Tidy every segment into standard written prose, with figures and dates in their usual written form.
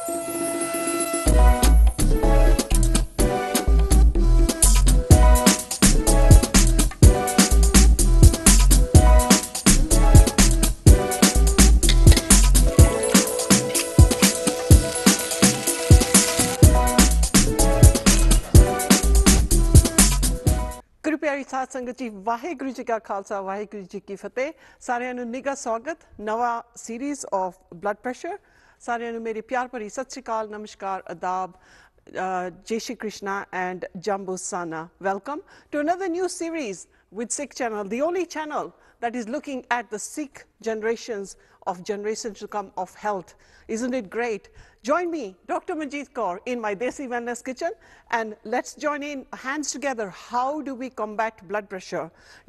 प्यारी साध संगत जी वाहेगुरु जी का खालसा वाहेगुरु जी की फतेह सारिਆਂ ਨੂੰ ਨਿੱਘਾ ਸਵਾਗਤ ਨਵਾਂ सीरीज़ ऑफ ब्लड प्रेशर सारिਆਂ ਨੂੰ मेरी प्यार भरी सत श्री अकाल नमस्कार आदाब जय Shri Krishna and Jambu Sana. Welcome to another new series with Sikh channel, the only channel that is looking at the Sikh generations to come of health. Isn't it great? Join me, Dr. Manjit Kaur, in my Desi Wellness Kitchen, and let's join in hands together. How do we combat blood pressure?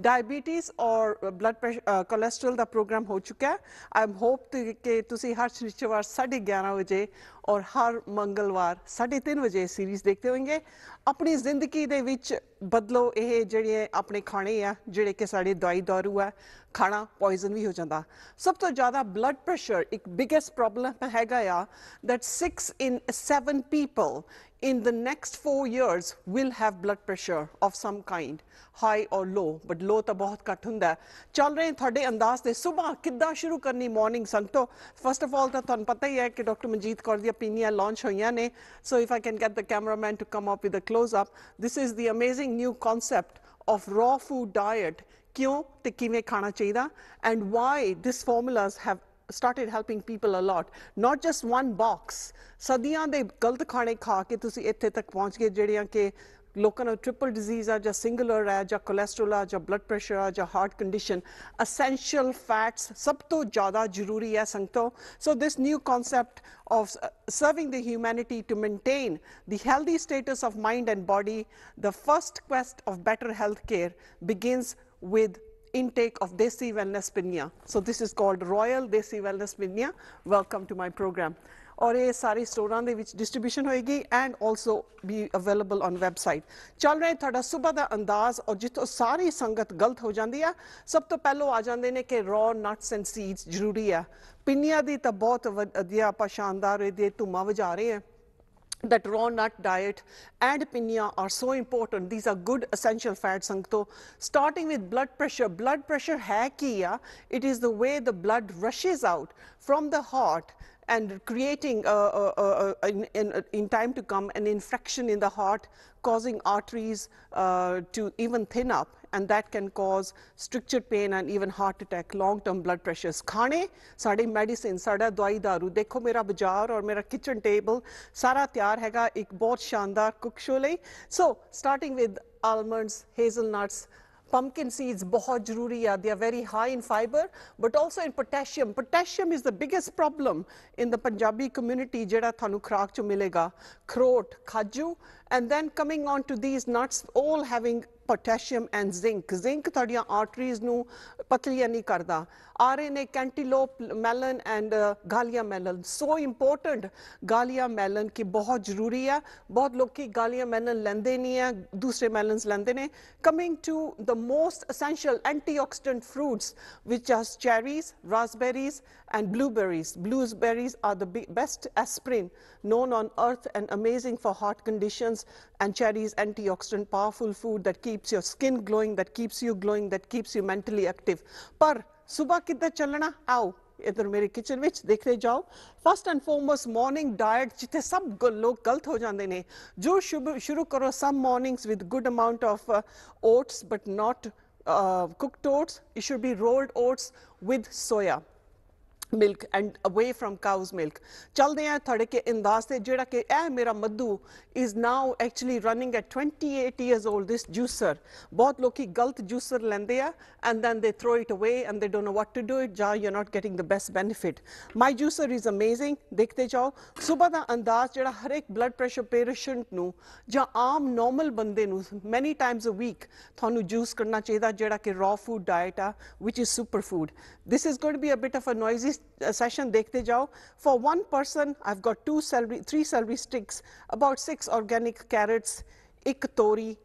Diabetes or blood pressure, cholesterol da program ho chuka hai. I hope कि तुसी हर शनिवार 11:30 बजे और हर मंगलवार 3:30 बजे series देखते होंगे. अपनी जिंदगी दे विच बदलो ये जिहड़े अपने खाने आ जिहड़े कि साडे दवाई दारू है खाना पॉइजन भी हो जाता. सब तो ज़्यादा ब्लड प्रेशर एक बिगेस्ट प्रॉब्लम हैगा आ that 6 in 7 people in the next 4 years will have blood pressure of some kind, high or low, but low तो बहुत घट हुंदा है. चल रहे हैं थोड़े अंदाज दे सुबह किद्दां शुरू करनी मॉर्निंग संगतो. फर्स्ट ऑफ ऑल तो तुहानूं पता ही है कि डॉक्टर मनजीत कौर दी पीनियां लॉन्च होईयां ने. So if I can get the cameraman to come up with a close up, this is the amazing new concept of raw food diet. क्यों ते किवें खाना चाहिदा and why these formulas have started helping people a lot. Not just one box. सदियां दे गलत खाने खा के तुसी इत्थे तक पहुंच गए ਜਿਹੜੀਆਂ कि लोगों ਨੂੰ ट्रिपल डिजीज़ आ ਜਾਂ सिंगुलर है ਜਾਂ कोलेस्ट्रोल आ ਜਾਂ ब्लड प्रेशर आ ਜਾਂ हार्ट कंडीशन. Essential fats सब तो ज़्यादा जरूरी है संगतों. So this new concept of serving the humanity to maintain the healthy status of mind and body, the first quest of better health care begins with intake of Desi Wellness Pinya. So this is called Royal Desi Wellness Pinya. Welcome to my program. और ये सारी स्टोरां दे विच distribution होएगी and also be available on website. चल रहे थोड़ा सुबह दा अंदाज और जितो सारी संगत गलत हो जाती है. सब तो पहलो आ जाते हैं कि raw nuts and seeds जरूरी है. पिनिया दी तो बहुत वधिया आपां शानदार ये धुम्मा वजा रहे हैं. That raw nut diet and pinya are so important. These are good essential fats. Sangato. Starting with blood pressure. Blood pressure hai kiya. It is the way the blood rushes out from the heart and creating in time to come an infection in the heart, causing arteries to even thin up, and that can cause strictured pain and even heart attack, long-term blood pressures. खाने sari medicine साड़ा दवाई दारू देखो मेरा बाजार और मेरा kitchen table सारा तैयार हैगा एक बहुत शानदार cook show लई. So starting with almonds, hazelnuts, pumpkin seeds बहुत जरूरी है. They are very high in fiber but also in potassium. Potassium is the biggest problem in the Punjabi community जेड़ा थानू खुराक चो मिलेगा. Khrot, kaju, and then coming on to these nuts all having potassium and zinc. Zinc thadiyan arteries nu patliya nahi karda. RNA, cantaloupe melon and galia melon. So important galia melon ki bahut zaruri hai. Bahut log ki galia melon lende nahi hai, dusre melons lende ne. Coming to the most essential antioxidant fruits which are cherries, raspberries and blueberries. Blueberries are the best aspirin known on earth and amazing for heart conditions, and cherries antioxidant powerful food that keeps your skin glowing, that keeps you glowing, that keeps you mentally active. Par सुबह कितना चलना आओ इधर मेरे kitchen विच देखते जाओ. First and foremost morning diet जिथे सब लोग गलत हो जाते हैं. जो शुरू करो some mornings with good amount of oats but not cooked oats. It should be rolled oats with soya milk and away from cow's milk. चलते हैं थोड़े के अंदाज से जेड़ा के मेरा मद्दू is now actually running at 28 years old. This juicer बहुत लोग की गलत juicer लेंदे हैं and then they throw it away and they don't know what to do it. जा you're not getting the best benefit. My juicer is amazing. देखते जाओ सुबह दा अंदाज जेड़ा हर एक blood pressure patient नू जा आम normal बंदे नू many times a week थानू juice करना चाहिए जेड़ा के raw food diet है which is superfood. This is going to be a bit of a noisy session. देखते जाओ. For one person I've got 3 celery sticks, about 6 organic carrots, एक तोरी,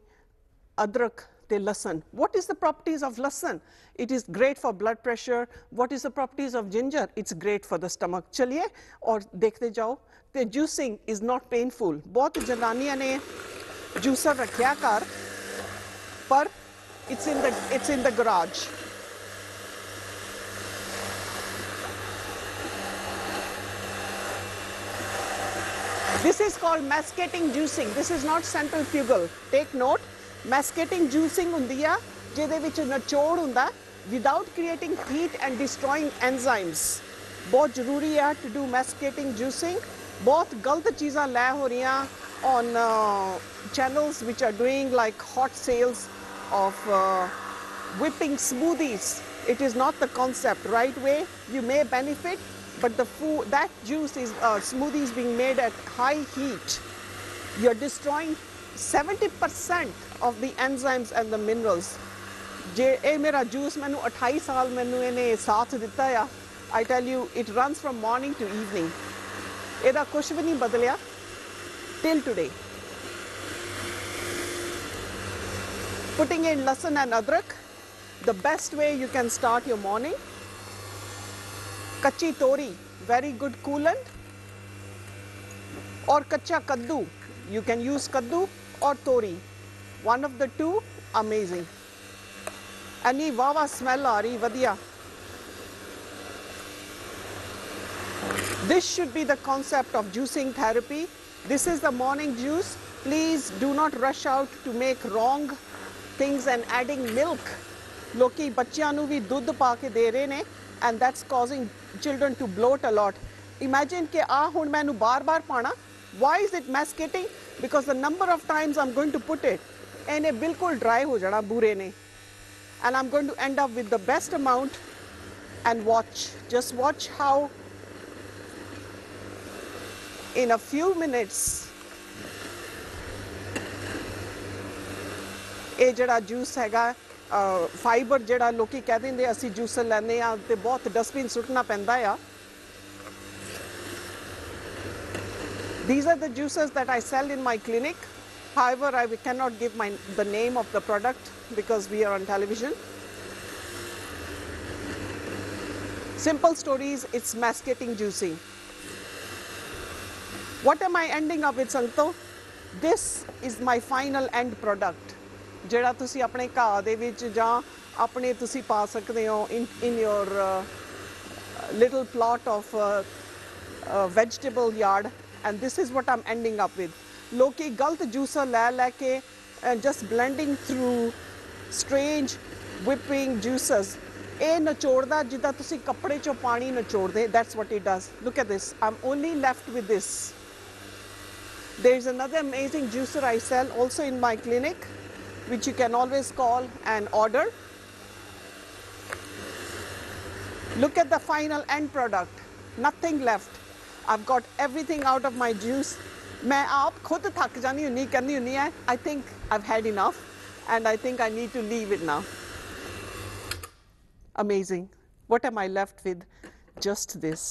अदरक, te lasan. What is the properties of lasan? It is great for blood pressure. What is the properties of ginger? It's great for the stomach. चलिए और देखते जाओ. The juicing is not painful. बहुत जनानियां ने juicer रखा कर, पर it's in the garage. This is called masticating juicing. This is not centrifugal. Take note. Masticating juicing हुंदी आ जिहदे विच निचोड़ हुंदा without creating heat and destroying enzymes. बहुत जरूरी है to do masticating juicing. बहुत गलत चीज़ां लै हो रही on channels which are doing like hot sales of whipping smoothies. It is not the concept. Right way, you may benefit, but the food, that juice is smoothie is being made at high heat. You're destroying 70% of the enzymes and the minerals. Je mera juice menu 28 saal menu ene saath ditta ya. I tell you, it runs from morning to evening. Eda kuch bhi nahi badalya till today. Putting in lasan and adrak, the best way you can start your morning. Kachi tori, very good coolant. Or kacha kaddu, you can use kaddu or tori. One of the two, amazing. Ani wawa smell aa rahi, vadiya. This should be the concept of juicing therapy. This is the morning juice. Please do not rush out to make wrong things and adding milk. Loki bachchiyan nu vi dudh pa ke de rahe ne, and that's causing children to bloat a lot. Imagine ke hun mainu bar paana. Why is it masticating? Because the number of times I'm going to put it, and it bilkul dry ho jana bure ne. And I'm going to end up with the best amount. And watch, just watch how in a few minutes ਇਹ ਜਿਹੜਾ juice ਹੈਗਾ fibre ਜਿਹੜਾ ਲੋਕੀ ਕਹਿ ਦਿੰਦੇ ਅਸੀਂ juicer ਲੈਂਦੇ ਆ ਤੇ ਬਹੁਤ ਡਸਟਬਿਨ ਸੁੱਟਣਾ ਪੈਂਦਾ ਆ. These are the juices that I sell in my clinic. However, I cannot give the name of the product because we are on television. Simple stories, it's masticating juicing. What am I ending up with, Santo? This is my final end product. ਜਿਹੜਾ ਤੁਸੀਂ ਆਪਣੇ ਘਾਹ ਦੇ ਵਿੱਚ ਜਾਂ ਆਪਣੇ ਤੁਸੀਂ ਪਾ ਸਕਦੇ ਹੋ in your little plot of vegetable yard, and this is what I'm ending up with. ਲੋਕੀ ਗਲਤ ਜੂਸਰ ਲੈ ਕੇ just blending through strange whipping juices. ਇਹ ਨਿਚੋੜਦਾ ਜਿੱਦਾਂ ਤੁਸੀਂ ਕੱਪੜੇ ਚੋਂ ਪਾਣੀ ਨਿਚੋੜਦੇ. That's what it does. Look at this. I'm only left with this. There is another amazing juicer I sell also in my clinic, which you can always call and order. Look at the final end product. Nothing left. I've got everything out of my juice. मैं आप खुद थक जानी हुन्नी करनी हुन्नी है. I think I've had enough, and I think I need to leave it now. Amazing. What am I left with? Just this.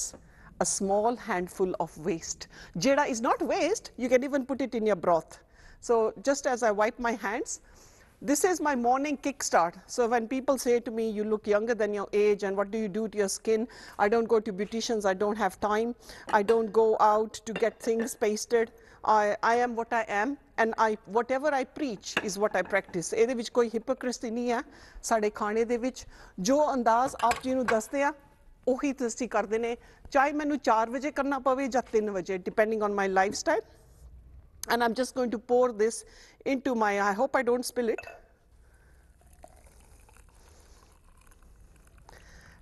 A small handful of waste. Jeda is not waste. You can even put it in your broth. So just as I wipe my hands, this is my morning kickstart. So when people say to me, you look younger than your age, and what do you do to your skin? I don't go to beauticians. I don't have time. I don't go out to get things pasted. I am what I am, and whatever I preach is what I practice. ਇਹਦੇ ਵਿੱਚ ਕੋਈ hypocrisy ਨਹੀਂ ਹੈ ਸਾਡੇ ਖਾਣੇ ਦੇ ਵਿੱਚ. ਜੋ ਅੰਦਾਜ਼ ਆਪ ਜੀ ਨੂੰ ਦੱਸਦੇ ਆ ਉਹੀ ਤੁਸੀਂ ਕਰਦੇ ਨੇ, ਚਾਹੇ ਮੈਨੂੰ 4 ਵਜੇ ਕਰਨਾ ਪਵੇ ਜਾਂ 3 ਵਜੇ, depending on my lifestyle. And I'm just going to pour this into my, I hope I don't spill it.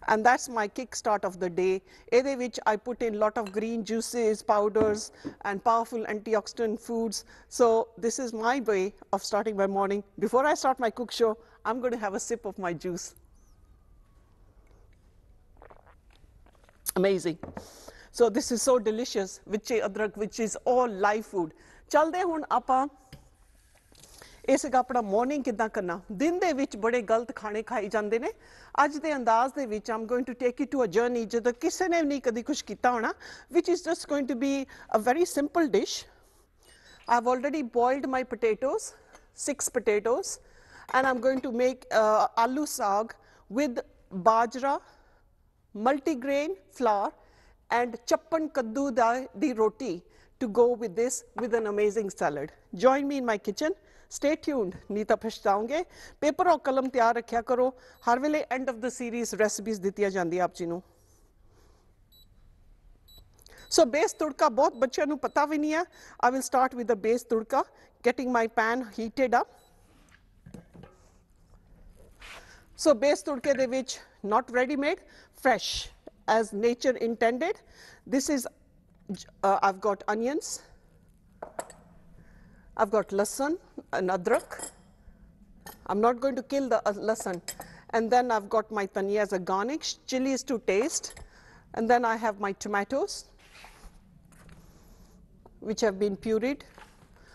And that's my kickstart of the day. ਇਹਦੇ ਵਿੱਚ I put in lot of green juices, powders, and powerful antioxidant foods. So this is my way of starting my morning. Before I start my cook show, I'm going to have a sip of my juice. Amazing. So this is so delicious, which adrak, which is all live food. चलते हुण आपां ਇਹ ਸੀਗਾ ਆਪਣਾ morning ਕਿੱਦਾਂ ਕਰਨਾ. ਦਿਨ ਦੇ ਵਿੱਚ ਬੜੇ ਗਲਤ ਖਾਣੇ ਖਾਈ ਜਾਂਦੇ ਨੇ. ਅੱਜ ਦੇ ਅੰਦਾਜ਼ ਦੇ ਵਿੱਚ I'm going to take you to a journey ਜਦੋਂ ਕਿਸੇ ਨੇ ਵੀ ਨਹੀਂ ਕਦੀ ਕੁਛ ਕੀਤਾ ਹੋਣਾ, which is just going to be a very simple dish. I have already boiled my potatoes, 6 potatoes. and I'm going to make Aloo Saag with bajra, multigrain flour, and Chapan Kadu Roti to go with this with an amazing salad. Join me in my kitchen. Stay tuned. नहीं तो पछताओगे. Paper और कलम तैयार रखा करो. हर वेले end of the series recipes दितिया जांदी आप जी नू. So base tudka बहुत बच्चों नू पता भी नहीं है. I will start with the base tudka, getting my pan heated up. So base tudke de vich not ready made, fresh as nature intended. This is I've got onions, I've got lasan and adrak. I'm not going to kill the lasan. And then I've got my dhania as a garnish, chilies to taste, and then I have my tomatoes, which have been pureed,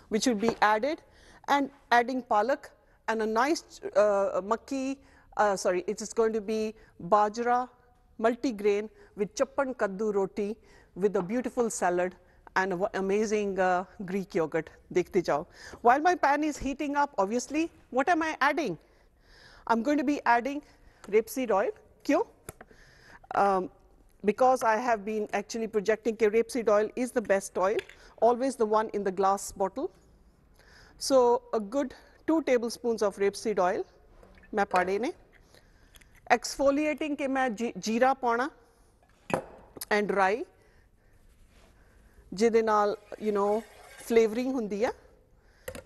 which will be added, and adding palak and a nice makki, it is going to be bajra, multigrain with Chapan Kadu Roti with a beautiful salad and an amazing Greek yogurt. Dekhte jao. While my pan is heating up, obviously, what am I adding? I'm going to be adding rapeseed oil. Kyun? Because I have been actually projecting that rapeseed oil is the best oil, always the one in the glass bottle. So a good 2 tablespoons of rapeseed oil, मैं पाड़े ने. Exfoliating के मैं जीरा पाना and rye, जिदे नाल flavoring हुंदी है.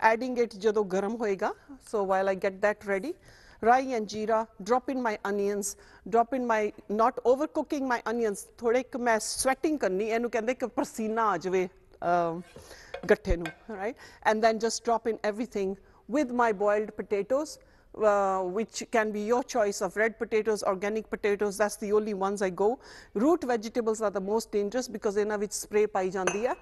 Adding it जदों गरम होएगा. So while I get that ready, rye and jeera, drop in my onions, drop in my, not overcooking my onions, थोड़े क मैं sweating करनी, एनु कहंदे कि पसीना आ जावे गट्ठे नू, right? And then just drop in everything with my boiled potatoes, which can be your choice of red potatoes, organic potatoes, that's the only ones I go. Root vegetables are the most dangerous because इना विच spray पाई जांदी है,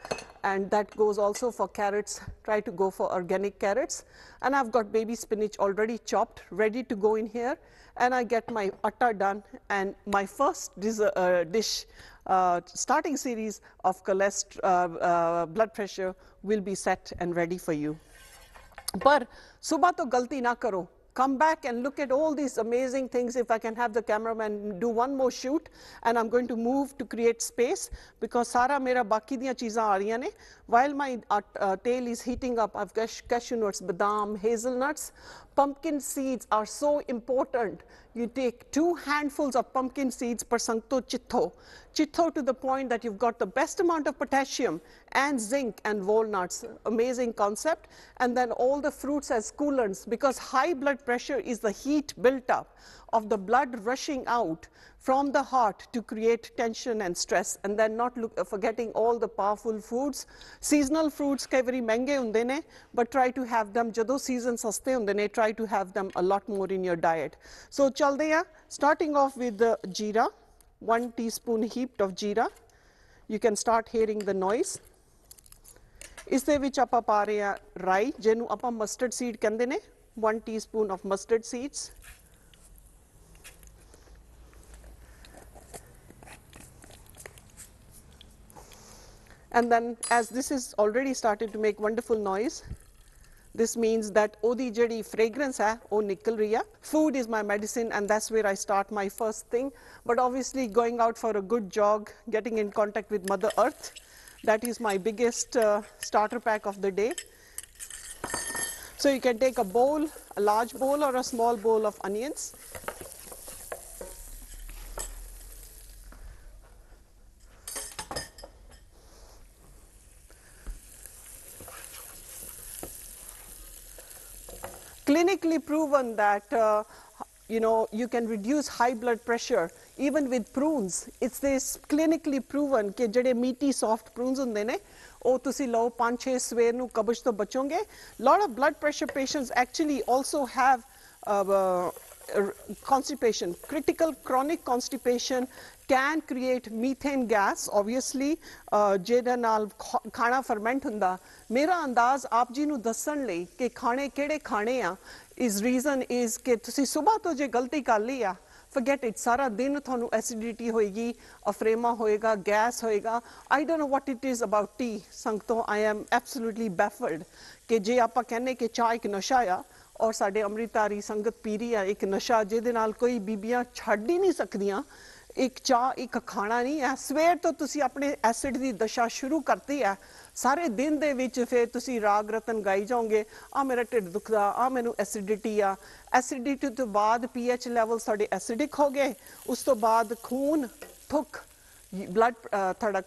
and that goes also for carrots. Try to go for organic carrots. And I've got baby spinach already chopped, ready to go in here, and I get my atta done, and my first dish, starting series of blood pressure will be set and ready for you. But subah to galti na karo. Come back and look at all these amazing things. If I can have the cameraman do one more shoot, and I'm going to move to create space because Sara mera baki diyan cheezan aa rahiyan ne. While my tail is heating up, I've got cashew nuts, badam, hazelnuts. Pumpkin seeds are so important. You take 2 handfuls of pumpkin seeds per sankto chitho. Chitho to the point that you've got the best amount of potassium and zinc and walnuts. Amazing concept. And then all the fruits as coolants, because high blood pressure is the heat built up of the blood rushing out from the heart to create tension and stress, and then not forgetting all the powerful foods. Seasonal fruits kai vari mehenge hunde ne, but try to have them jado season saste hunde ne, try to have them a lot more in your diet. So chalde ya, starting off with the jeera, 1 teaspoon heaped of jeera. You can start hearing the noise. Is de vich ਆਪਾਂ ਪਾ ਰਹੇ ਆ rye, ਜਿਹਨੂੰ ਆਪਾਂ mustard seed ਕਹਿੰਦੇ ਨੇ, 1 teaspoon of mustard seeds. And then as this is already started to make wonderful noise, this means that odi jehdi fragrance hai oh nikal rahi hai. Food is my medicine, and that's where I start my first thing. But obviously going out for a good jog, getting in contact with Mother Earth, that is my biggest starter pack of the day. So you can take a bowl, a large bowl or a small bowl of onions. Clinically proven that you can reduce high blood pressure even with prunes. It's this clinically proven कि जड़े meaty soft prunes ਹੁੰਦੇ ਨੇ ਉਹ ਤੁਸੀਂ ਲਓ 5-6 ਸਵੇਰ ਨੂੰ ਕਬਜ਼ ਤੋਂ ਬਚੋਗੇ. Lot of blood pressure patients actually also have constipation. Critical chronic constipation can create methane gas, obviously, ਜਿਹਦੇ ਨਾਲ ਖਾਣਾ ferment ਹੁੰਦਾ. ਮੇਰਾ ਅੰਦਾਜ਼ ਆਪ ਜੀ ਨੂੰ ਦੱਸਣ ਲਈ ਕਿ ਖਾਣੇ ਕਿਹੜੇ ਖਾਣੇ ਆ, is reason is ਕਿ ਤੁਸੀਂ ਸਵੇਰ ਤੋਂ ਜੇ ਗਲਤੀ ਕਰ ਲਈ ਆ, forget it, ਸਾਰਾ ਦਿਨ ਤੁਹਾਨੂੰ acidity ਹੋਏਗੀ, ਅਫਰੇਮਾ ਹੋਏਗਾ, gas ਹੋਏਗਾ. I don't know what it is about tea, ਸੰਗਤੋਂ, I am absolutely baffled ਕਿ ਜੇ ਆਪਾਂ ਕਹਿੰਦੇ ਕਿ ਚਾਹ ਇੱਕ ਨਸ਼ਾ ਆ, ਔਰ ਸਾਡੇ ਅੰਮ੍ਰਿਤਧਾਰੀ ਸੰਗਤ ਪੀ ਰਹੀ ਹੈ ਇੱਕ ਨਸ਼ਾ ਜਿਹਦੇ ਨਾਲ ਕੋਈ ਬੀਬੀਆਂ ਛੱਡ ਹੀ ਨਹੀਂ ਸਕਦੀਆਂ। ਇੱਕ ਚਾਹ ਇੱਕ ਖਾਣਾ ਨਹੀਂ ਹੈ, ਸਵੇਰ ਤੋਂ ਤੁਸੀਂ ਆਪਣੇ ਐਸਿਡ ਦੀ ਦਸ਼ਾ ਸ਼ੁਰੂ ਕਰਤੀ ਹੈ, ਸਾਰੇ ਦਿਨ ਦੇ ਵਿੱਚ ਫਿਰ ਤੁਸੀਂ ਰਾਗ ਰਤਨ ਗਾਈ ਜਾਓਗੇ, ਆ ਮੇਰਾ ਢਿੱਡ ਦੁਖਦਾ, ਆ ਮੈਨੂੰ ਐਸਿਡਿਟੀ ਆ। ਐਸਿਡਿਟੀ ਤੋਂ ਬਾਅਦ ਪੀਐਚ ਲੈਵਲ ਸਾਡੇ ਐਸਿਡਿਕ ਹੋ ਗਏ, ਉਸ ਤੋਂ ਬਾਅਦ ਖੂਨ, ਥੁੱਕ, ਬਲੱਡ, ਤੁਹਾਡਾ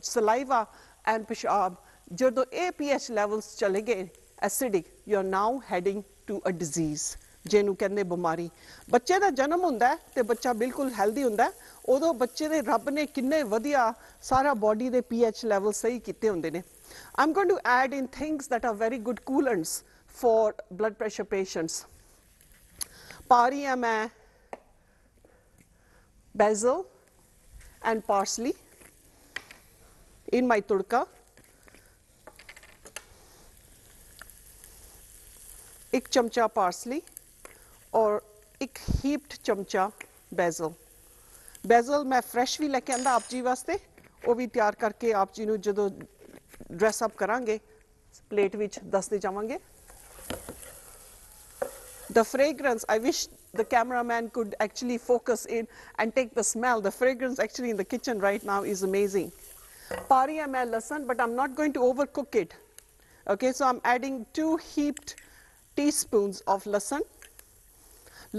ਸਲਾਈਵਾ ਐਂਡ ਪਿਸ਼ਾਬ, ਜਦੋਂ ਇਹ ਪੀਐਚ ਲੈਵਲਸ ਚਲੇ ਗਏ acidic, you are now heading to a disease, ਜਿਹਨੂੰ ਕਹਿੰਦੇ ਬਿਮਾਰੀ। ਬੱਚੇ ਦਾ ਜਨਮ ਹੁੰਦਾ ਹੈ ਤੇ ਬੱਚਾ ਬਿਲਕੁਲ ਹੈਲਦੀ ਹੁੰਦਾ, ਉਦੋਂ ਬੱਚੇ ਦੇ ਰੱਬ ਨੇ ਕਿੰਨੇ ਵਧੀਆ ਸਾਰਾ ਬੋਡੀ ਦੇ ਪੀਐਚ ਲੈਵਲ ਸਹੀ ਕੀਤੇ ਹੁੰਦੇ ਨੇ। I am going to add in things that are very good coolants for blood pressure patients. ਪਾ ਰਹੀ ਹਾਂ ਮੈਂ basil and parsley in my tudka. एक चमचा पार्सली और एक हीप्ड चमचा बैजल। बैजल मैं फ्रैश भी लैके आंदा आप जी वास्ते, वो भी तैयार करके आप जी नूं जदों ड्रैसअप करांगे प्लेट विच दसदे जावांगे। The fragrance, I wish the cameraman could actually focus in and take the smell. The fragrance actually in the kitchen right now is amazing. पा रही है मैं लहसुन, but I'm not going to overcook it. Okay, so I'm adding 2 heaped teaspoons of lasan.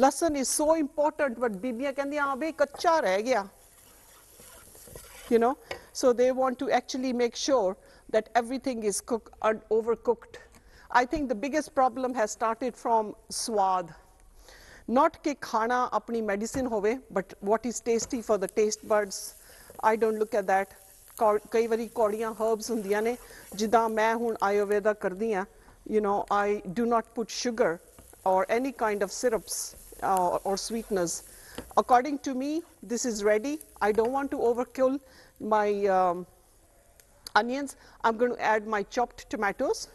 Lasan is so important, but bibia कहंदी हाँ बे कच्चा रह गया, you know, so they want to actually make sure that everything is cooked and overcooked. I think the biggest problem has started from swad. Not ke khana apni medicine hove, but what is tasty for the taste buds. I don't look at that. कई बारी कौड़ियां herbs ਹੁੰਦੀਆਂ ਨੇ, ਜਿੱਦਾਂ ਮੈਂ ਹੁਣ ਆਯੁਰਵੇਦਾ ਕਰਦੀ ਹਾਂ, you know, I do not put sugar or any kind of syrups or sweeteners. According to me, this is ready. I don't want to overkill my onions. I'm going to add my chopped tomatoes.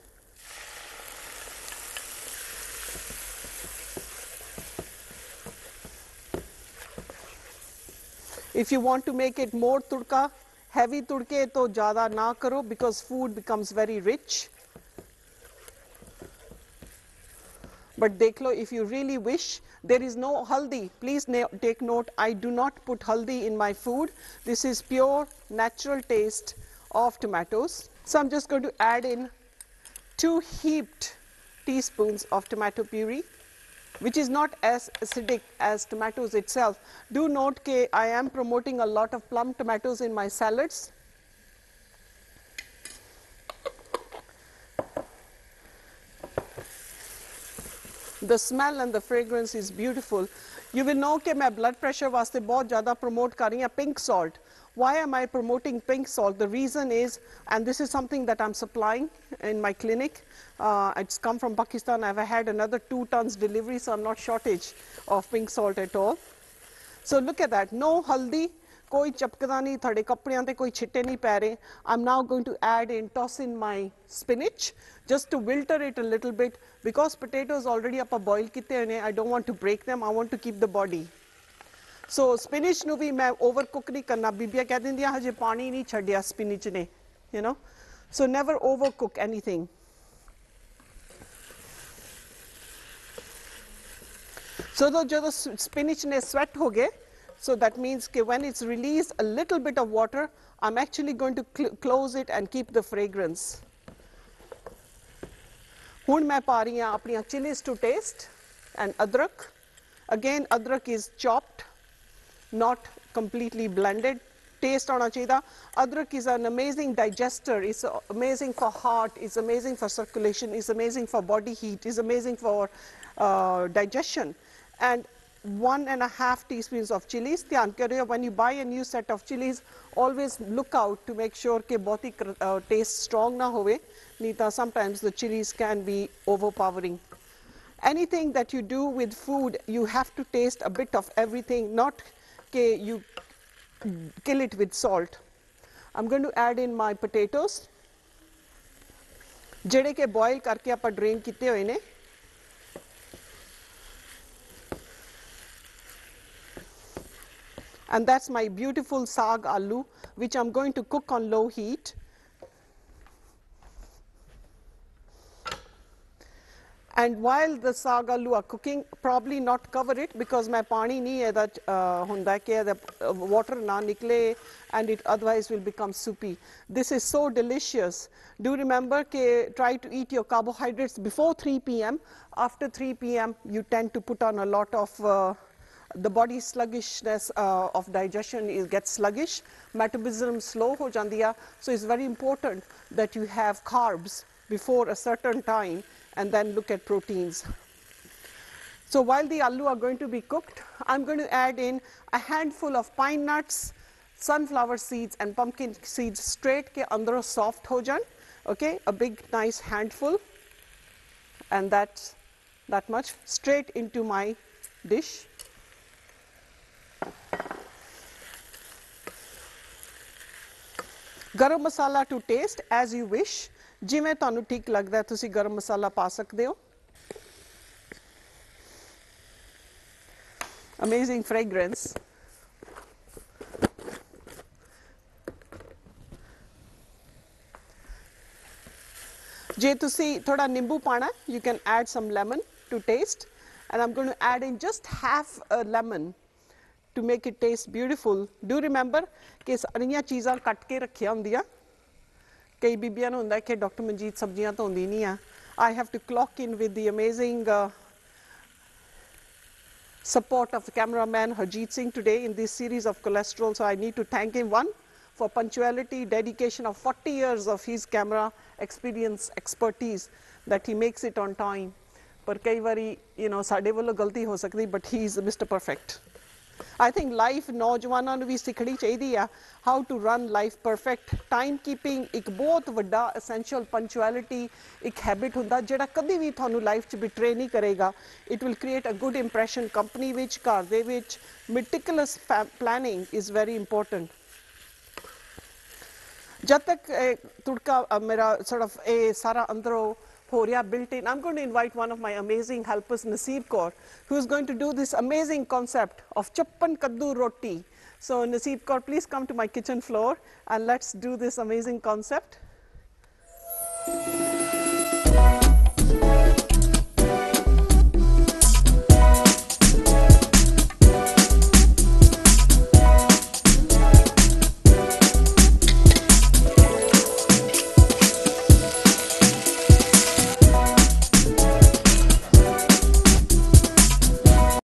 If you want to make it more tudka, heavy tudke to ज़्यादा ना करो, because food becomes very rich. But dekh lo, if you really wish, there is no haldi. Please take note, I do not put haldi in my food. This is pure natural taste of tomatoes. So I'm just going to add in 2 heaped teaspoons of tomato puree, which is not as acidic as tomatoes itself. Do note that I am promoting a lot of plum tomatoes in my salads. The smell and the fragrance is beautiful. You will know that my blood pressure वास्ते बहुत ज़्यादा promote कर रही हैं pink salt. Why am I promoting pink salt? The reason is, and this is something that I'm supplying in my clinic. It's come from Pakistan. I've had another 2 tons delivery, so I'm not shortage of pink salt at all. So look at that. No haldi, koi chapkada nahi, thade kapdeyan te koi chitte nahi pੈ ਰਹੇ. I'm now going to add in, toss in my spinach just to wilter it a little bit, because potatoes already apa boil kitte hoye ne. I don't want to break them. I want to keep the body. So spinach nu bhi main overcook nahi karna. Bibiya keh dindiyan haje pani nahi chhadya spinach ne, you know. So never overcook anything. So the spinach ne sweat ho gaye, so that means that when it's released a little bit of water, I'm actually going to close it and keep the fragrance. Hun main pa rahi haan apniyan chilies to taste, and adrak. Again, adrak is chopped, not completely blended. Taste aana chahiye. Adrak is an amazing digester. It's amazing for heart. It's amazing for circulation. It's amazing for body heat. It's amazing for digestion. And 1.5 teaspoons of chilies. Dhyan kariyo, when you buy a new set of chilies, always look out to make sure ke bahut taste strong na hove. Nita, sometimes the chilies can be overpowering. Anything that you do with food, you have to taste a bit of everything, not ke you kill it with salt. I'm going to add in my potatoes. Jede ke boil karke apa drain kitte hoye ne. And that's my beautiful saag aloo, which I'm going to cook on low heat. And while the saag aloo are cooking, probably not cover it because my pani nahi hai that hunda ke the water na nikle and it otherwise will become soupy. This is so delicious. Do remember ke try to eat your carbohydrates before 3 p.m. After 3 p.m. you tend to put on a lot of the body sluggishness of digestion gets sluggish, metabolism slow ho jandi hai. So it's very important that you have carbs before a certain time and then look at proteins. So while the aloo are going to be cooked, I'm going to add in a handful of pine nuts, sunflower seeds and pumpkin seeds straight ke andro soft ho jaye. Okay, a big nice handful, and that's that much straight into my dish. Garam masala to taste as you wish. ਜਿਵੇਂ ਤੁਹਾਨੂੰ ਠੀਕ ਲੱਗਦਾ ਤੁਸੀਂ ਗਰਮ ਮਸਾਲਾ ਪਾ ਸਕਦੇ ਹੋ. Amazing fragrance. ਜੇ ਤੁਸੀਂ ਥੋੜਾ ਨਿੰਬੂ ਪਾਣਾ, you can add some lemon to taste, and I'm going to add in just half a lemon to make it taste beautiful. Do remember ਕਿ ਸਾਰੀਆਂ ਚੀਜ਼ਾਂ ਕੱਟ ਕੇ ਰੱਖੀਆਂ ਹੁੰਦੀਆਂ. ਕਈ ਬੀਬੀਆਂ ਨੂੰ ਹੁੰਦਾ ਕਿ ਡਾਕਟਰ ਮਨਜੀਤ ਸਬਜ਼ੀਆਂ ਧੋਂਦੀ ਨਹੀਂ ਆ. I have to clock in with the amazing support of the cameraman Harjeet Singh today in this series of cholesterol, so I need to thank him, one, for punctuality, dedication of 40 years of his camera experience, expertise, that he makes it on time. ਪਰ ਕਈ ਵਾਰੀ ਸਾਡੇ ਵੱਲੋਂ ਗਲਤੀ ਹੋ ਸਕਦੀ, but he is Mr. Perfect. I think life ਨੌਜਵਾਨਾਂ ਨੂੰ ਵੀ ਸਿੱਖਣੀ ਚਾਹੀਦੀ ਆ how to run life perfect. Time keeping ਇੱਕ ਬਹੁਤ ਵੱਡਾ essential, punctuality ਇੱਕ habit ਹੁੰਦਾ ਜਿਹੜਾ ਕਦੀ ਵੀ ਤੁਹਾਨੂੰ ਲਾਈਫ 'ਚ betray ਨਹੀਂ ਕਰੇਗਾ. It will create a good impression company ਵਿੱਚ, ਘਰ ਦੇ ਵਿੱਚ. Meticulous planning is very important. ਜਦ ਤੱਕ ਤੁੜਕਾ ਮੇਰਾ sort of ਇਹ ਸਾਰਾ ਅੰਦਰੋਂ ਹੋ ਰਿਹਾ built in, I'm going to invite one of my amazing helpers, Manjit Kaur, who is going to do this amazing concept of Chapan Kadu Roti. So Manjit Kaur, please come to my kitchen floor and let's do this amazing concept.